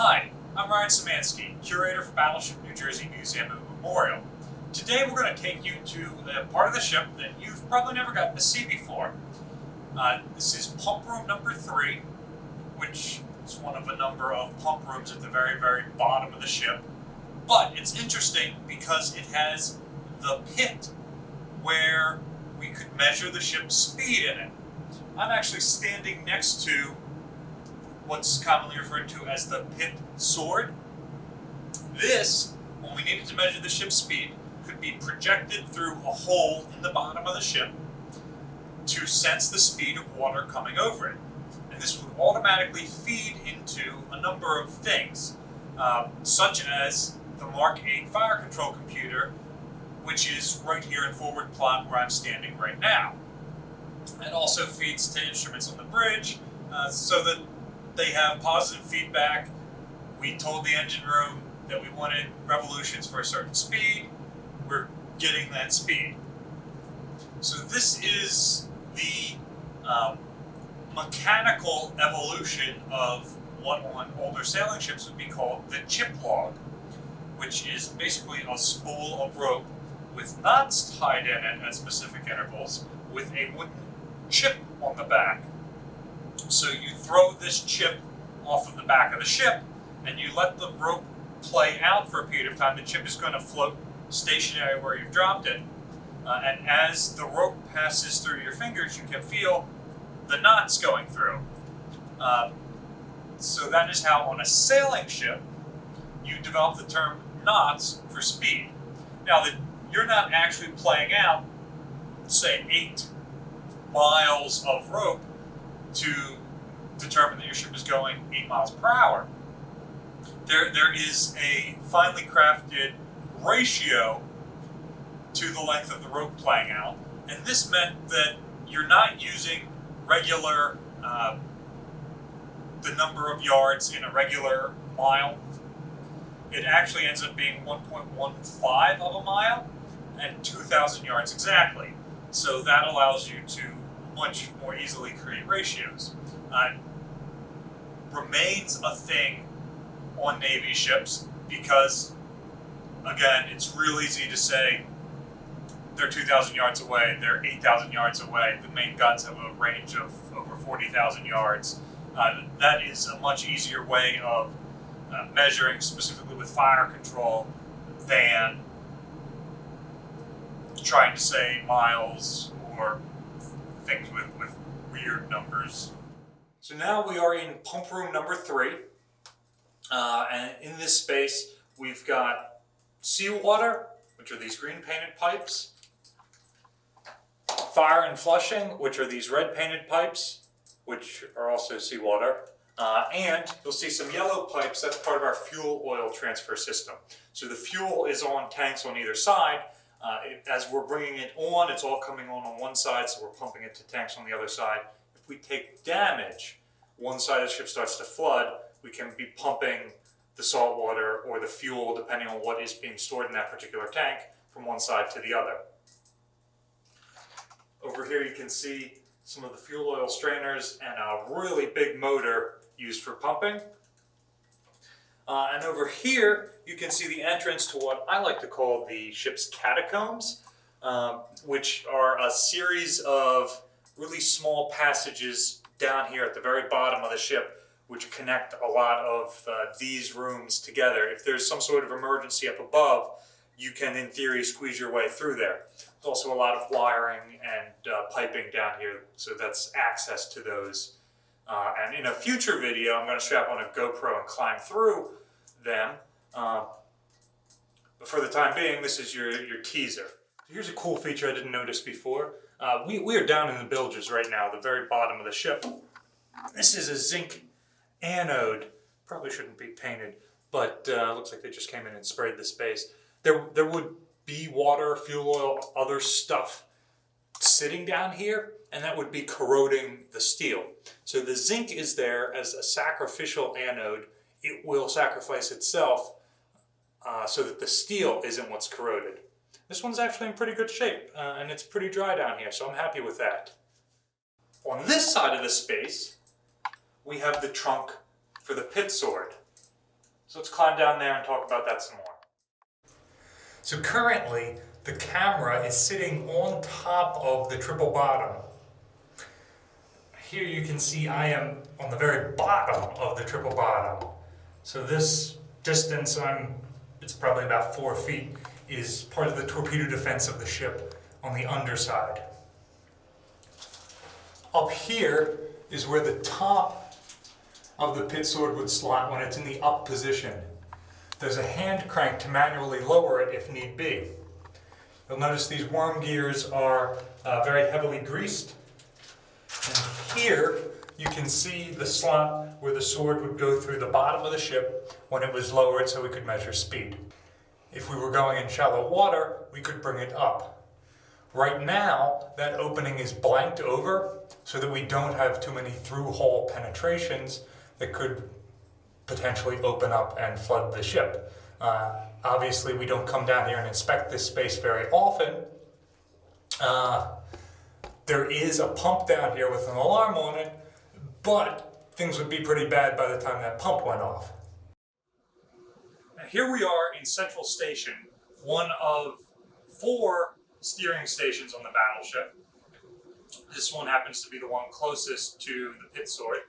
Hi, I'm Ryan Szymanski, curator for Battleship New Jersey Museum and Memorial. Today we're going to take you to a part of the ship that you've probably never gotten to see before. This is pump room number 3, which is one of a number of pump rooms at the very, very bottom of the ship. But it's interesting because it has the pit where we could measure the ship's speed in it. I'm actually standing next to what's commonly referred to as the pit sword. This, when we needed to measure the ship's speed, could be projected through a hole in the bottom of the ship to sense the speed of water coming over it. And this would automatically feed into a number of things, such as the Mark 8 fire control computer, which is right here in forward plot where I'm standing right now. It also feeds to instruments on the bridge, so that they have positive feedback. We told the engine room that we wanted revolutions for a certain speed. We're getting that speed. So this is the mechanical evolution of what on older sailing ships would be called the chip log, which is basically a spool of rope with knots tied in it at specific intervals with a wooden chip on the back. So you throw this chip off of the back of the ship and you let the rope play out for a period of time. The chip is going to float stationary where you've dropped it. And as the rope passes through your fingers, you can feel the knots going through. So that is how on a sailing ship you develop the term knots for speed. Now, you're not actually playing out, say, 8 miles of rope to determine that your ship is going 8 miles per hour. There is a finely crafted ratio to the length of the rope playing out, and this meant that you're not using regular, the number of yards in a regular mile. It actually ends up being 1.15 of a mile and 2,000 yards exactly. So that allows you to much more easily create ratios. Remains a thing on Navy ships because, again, it's real easy to say they're 2,000 yards away, they're 8,000 yards away. The main guns have a range of over 40,000 yards. That is a much easier way of measuring, specifically with fire control, than trying to say miles or things with weird numbers. So now we are in pump room number 3, and in this space we've got seawater, which are these green painted pipes, fire and flushing, which are these red painted pipes, which are also seawater, and you'll see some yellow pipes. That's part of our fuel oil transfer system. So the fuel is on tanks on either side. As we're bringing it on, it's all coming on one side, so we're pumping it to tanks on the other side. If we take damage, one side of the ship starts to flood, we can be pumping the salt water or the fuel, depending on what is being stored in that particular tank, from one side to the other. Over here you can see some of the fuel oil strainers and a really big motor used for pumping. And over here you can see the entrance to what I like to call the ship's catacombs, which are a series of really small passages down here at the very bottom of the ship, which connect a lot of these rooms together. If there's some sort of emergency up above, you can, in theory, squeeze your way through there. There's also a lot of wiring and piping down here, so that's access to those. And in a future video, I'm going to strap on a GoPro and climb through them. But for the time being, this is your teaser. Here's a cool feature I didn't notice before. We are down in the bilges right now, the very bottom of the ship. This is a zinc anode. Probably shouldn't be painted, but looks like they just came in and sprayed the space. There would be water, fuel oil, other stuff sitting down here, and that would be corroding the steel. So the zinc is there as a sacrificial anode. It will sacrifice itself so that the steel isn't what's corroded. This one's actually in pretty good shape, and it's pretty dry down here, so I'm happy with that. On this side of the space, we have the trunk for the pit sword. So let's climb down there and talk about that some more. So currently, the camera is sitting on top of the triple bottom. Here you can see I am on the very bottom of the triple bottom. So this distance, it's probably about 4 feet, is part of the torpedo defense of the ship on the underside. Up here is where the top of the pit sword would slot when it's in the up position. There's a hand crank to manually lower it if need be. You'll notice these worm gears are very heavily greased. And here you can see the slot where the sword would go through the bottom of the ship when it was lowered so we could measure speed. If we were going in shallow water, we could bring it up. Right now, that opening is blanked over so that we don't have too many through-hole penetrations that could potentially open up and flood the ship. Obviously, we don't come down here and inspect this space very often. There is a pump down here with an alarm on it, but things would be pretty bad by the time that pump went off. Now, here we are in Central Station, one of 4 steering stations on the battleship. This one happens to be the one closest to the pit sword.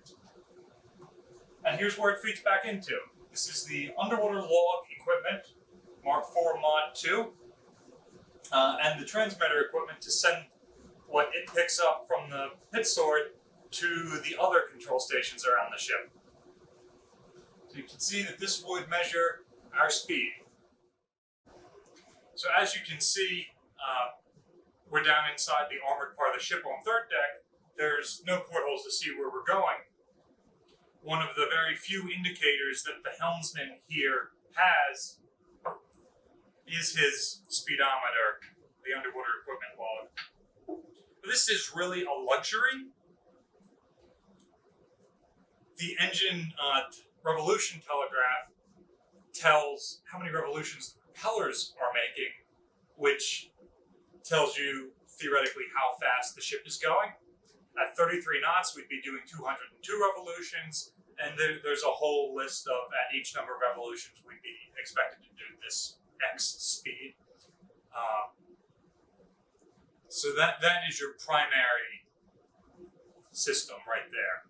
And here's where it feeds back into. This is the underwater log equipment, Mark IV Mod 2, and the transmitter equipment to send what it picks up from the pit sword to the other control stations around the ship. So you can see that this would measure our speed. So as you can see, we're down inside the armored part of the ship on third deck. There's no portholes to see where we're going. One of the very few indicators that the helmsman here has is his speedometer, the underwater equipment log. This is really a luxury. The engine revolution telegraph tells how many revolutions the propellers are making, which tells you theoretically how fast the ship is going. At 33 knots, we'd be doing 202 revolutions, and there's a whole list of, at each number of revolutions, we'd be expected to do this X speed. So that is your primary system right there.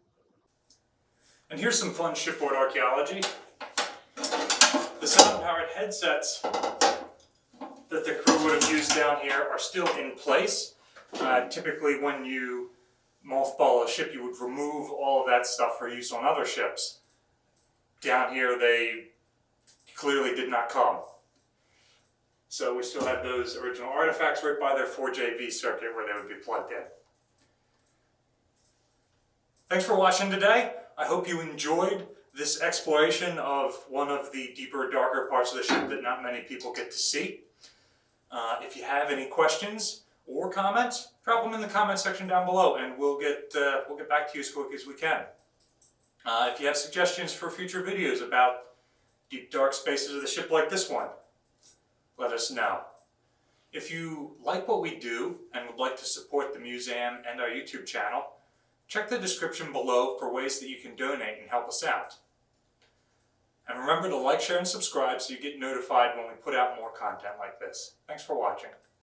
And here's some fun shipboard archaeology. The sound-powered headsets that the crew would have used down here are still in place. Typically when you mothball a ship, you would remove all of that stuff for use on other ships. Down here, they clearly did not come. So we still have those original artifacts right by their 4JV circuit where they would be plugged in. Thanks for watching today. I hope you enjoyed this exploration of one of the deeper, darker parts of the ship that not many people get to see. If you have any questions or comments, drop them in the comment section down below, and we'll get back to you as quick as we can. If you have suggestions for future videos about deep, dark spaces of the ship like this one, let us know. If you like what we do and would like to support the museum and our YouTube channel, check the description below for ways that you can donate and help us out. And remember to like, share, and subscribe so you get notified when we put out more content like this. Thanks for watching.